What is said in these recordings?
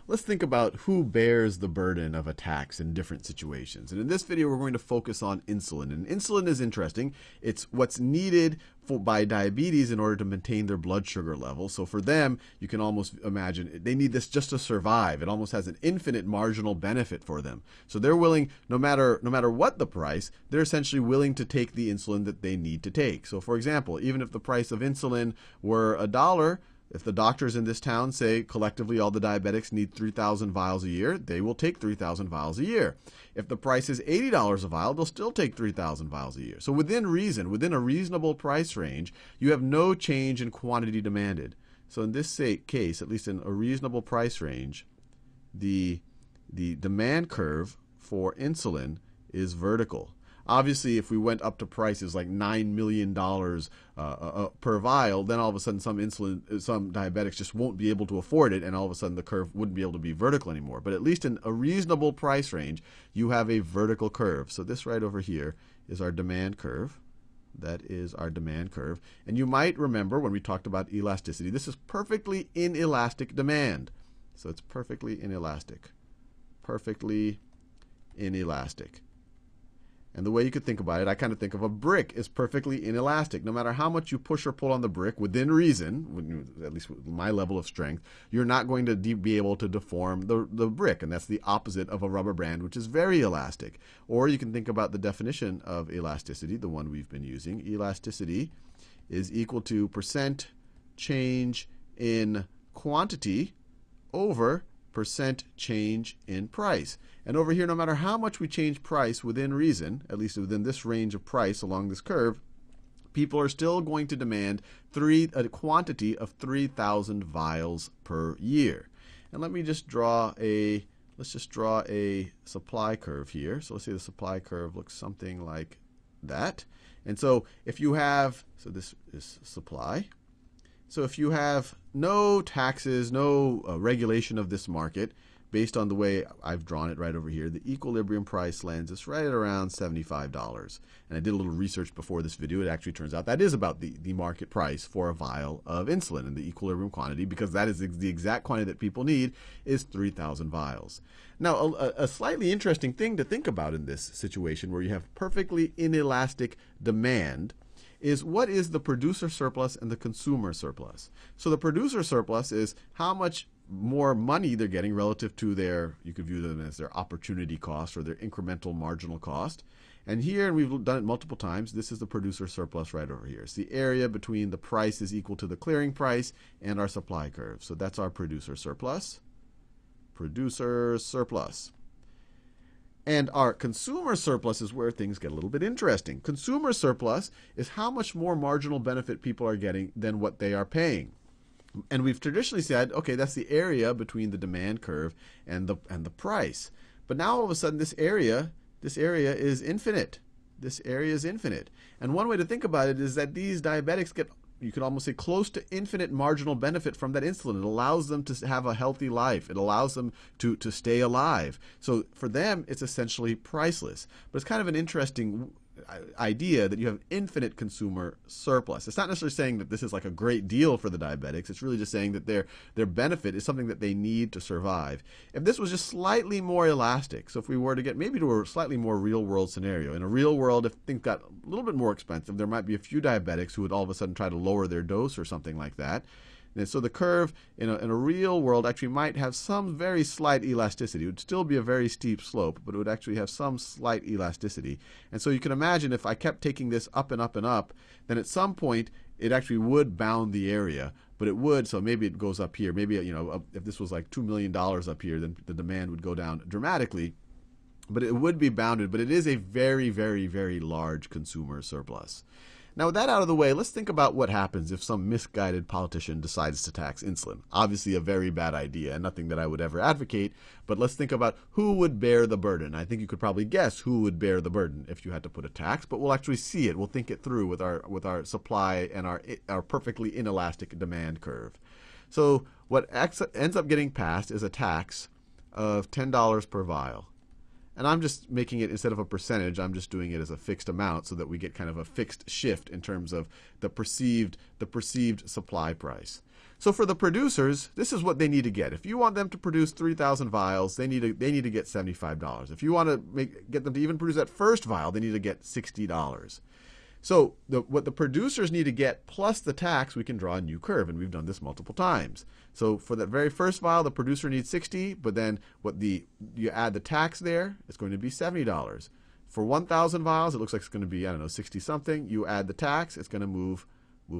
let's think about who bears the burden of a tax in different situations. And in this video, we're going to focus on insulin. And insulin is interesting. It's what's needed by diabetes in order to maintain their blood sugar level. So for them, you can almost imagine they need this just to survive. It almost has an infinite marginal benefit for them. So they're willing, no matter what the price, they're essentially willing to take the insulin that they need to take. So for example, even if the price of insulin were $1, if the doctors in this town say collectively all the diabetics need 3,000 vials a year, they will take 3,000 vials a year. If the price is $80 a vial, they'll still take 3,000 vials a year. So within reason, within a reasonable price range, you have no change in quantity demanded. So in this case, at least in a reasonable price range, the demand curve for insulin is vertical. Obviously, if we went up to prices like $9 million per vial, then all of a sudden some diabetics just won't be able to afford it, and all of a sudden the curve wouldn't be able to be vertical anymore. But at least in a reasonable price range, you have a vertical curve. So this right over here is our demand curve. That is our demand curve. And you might remember when we talked about elasticity, this is perfectly inelastic demand. So it's perfectly inelastic. Perfectly inelastic. And the way you could think about it, I kind of think of a brick is perfectly inelastic. No matter how much you push or pull on the brick, within reason, at least with my level of strength, you're not going to be able to deform the brick. And that's the opposite of a rubber band, which is very elastic. Or you can think about the definition of elasticity, the one we've been using. Elasticity is equal to percent change in quantity over percent change in price. And over here, no matter how much we change price within reason, at least within this range of price along this curve, people are still going to demand a quantity of 3,000 vials per year. And let me just draw let's just draw a supply curve here. So let's say the supply curve looks something like that. And so if you have, so this is supply. So if you have no taxes, no regulation of this market, based on the way I've drawn it right over here, the equilibrium price lands us right at around $75. And I did a little research before this video. It actually turns out that is about the market price for a vial of insulin, and the equilibrium quantity, because that is the exact quantity that people need, is 3,000 vials. Now, a slightly interesting thing to think about in this situation where you have perfectly inelastic demand is what is the producer surplus and the consumer surplus. So the producer surplus is how much more money they're getting relative to their, you could view them as their opportunity cost or their incremental marginal cost. And here, and we've done it multiple times, this is the producer surplus right over here. It's the area between the price is equal to the clearing price and our supply curve. So that's our producer surplus. Producer surplus. And our consumer surplus is where things get a little bit interesting. Consumer surplus is how much more marginal benefit people are getting than what they are paying. And we've traditionally said, okay, that's the area between the demand curve and the price. But now all of a sudden this area is infinite. This area is infinite. And one way to think about it is that these diabetics get, you could almost say, close to infinite marginal benefit from that insulin. It allows them to have a healthy life. It allows them to stay alive. So for them, it's essentially priceless. But it's kind of an interesting idea that you have infinite consumer surplus. It's not necessarily saying that this is like a great deal for the diabetics. It's really just saying that their benefit is something that they need to survive. If this was just slightly more elastic, so if we were to get maybe to a slightly more real world scenario, in a real world, if things got a little bit more expensive, there might be a few diabetics who would all of a sudden try to lower their dose or something like that. And so the curve in a real world actually might have some very slight elasticity. It would still be a very steep slope, but it would actually have some slight elasticity. And so you can imagine if I kept taking this up and up and up, then at some point it actually would bound the area. But it would, so maybe it goes up here. Maybe, if this was like $2 million up here, then the demand would go down dramatically. But it would be bounded. But it is a very, very, very large consumer surplus. Now, with that out of the way, let's think about what happens if some misguided politician decides to tax insulin. Obviously, a very bad idea, and nothing that I would ever advocate, but let's think about who would bear the burden. I think you could probably guess who would bear the burden if you had to put a tax, but we'll actually see it. We'll think it through with our supply and our perfectly inelastic demand curve. So what ends up getting passed is a tax of $10 per vial. And I'm just making it, instead of a percentage, I'm just doing it as a fixed amount so that we get kind of a fixed shift in terms of the perceived supply price. So for the producers, this is what they need to get. If you want them to produce 3,000 vials, they need to get $75. If you want to get them to even produce that first vial, they need to get $60. So what the producers need to get plus the tax, we can draw a new curve, and we've done this multiple times. So for that very first vial, the producer needs 60, but then you add the tax there, it's going to be $70. For 1,000 vials, it looks like it's going to be, I don't know, 60 something. You add the tax, it's going to move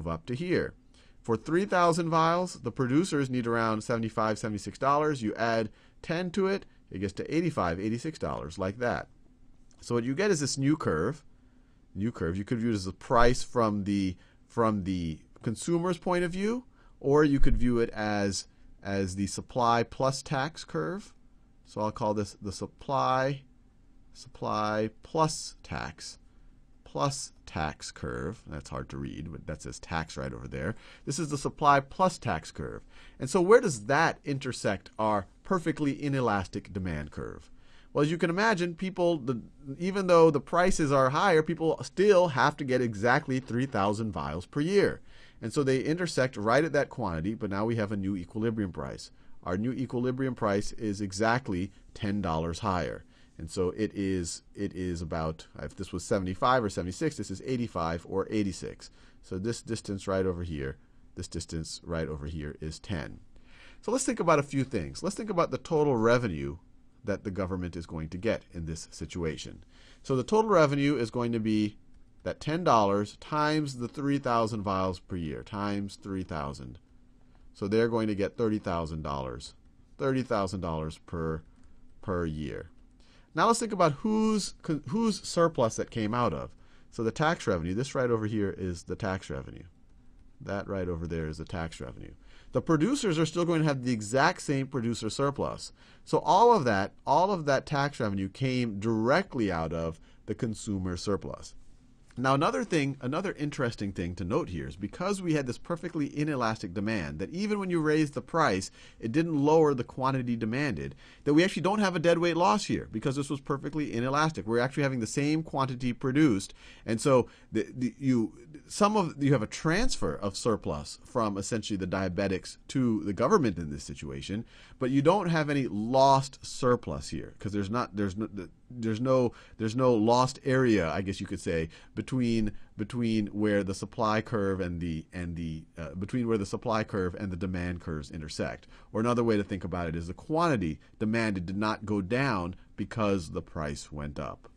up to here. For 3,000 vials, the producers need around $75, $76. You add 10 to it, it gets to $85, $86, like that. So what you get is this new curve. You could view it as the price from the consumer's point of view, or you could view it as the supply plus tax curve. So I'll call this the supply plus tax curve. That's hard to read, but that says tax right over there. This is the supply plus tax curve. And so where does that intersect our perfectly inelastic demand curve? Well, as you can imagine, even though the prices are higher, people still have to get exactly 3,000 vials per year. And so they intersect right at that quantity, but now we have a new equilibrium price. Our new equilibrium price is exactly $10 higher. And so it is about, if this was 75 or 76, this is 85 or 86. So this distance right over here, is 10. So let's think about a few things. Let's think about the total revenue that the government is going to get in this situation. So the total revenue is going to be that $10 times the 3,000 vials per year, times 3,000. So they're going to get $30,000 per year. Now let's think about whose surplus that came out of. So the tax revenue, this right over here is the tax revenue. That right over there is the tax revenue. The producers are still going to have the exact same producer surplus. So all of that tax revenue came directly out of the consumer surplus. Now another interesting thing to note here is because we had this perfectly inelastic demand, that even when you raise the price, it didn't lower the quantity demanded, that we actually don't have a dead weight loss here because this was perfectly inelastic. We're actually having the same quantity produced, and so you have a transfer of surplus from essentially the diabetics to the government in this situation, but you don't have any lost surplus here because there's no lost area, I guess you could say, between where the supply curve and the demand curves intersect. Or another way to think about it is the quantity demanded did not go down because the price went up.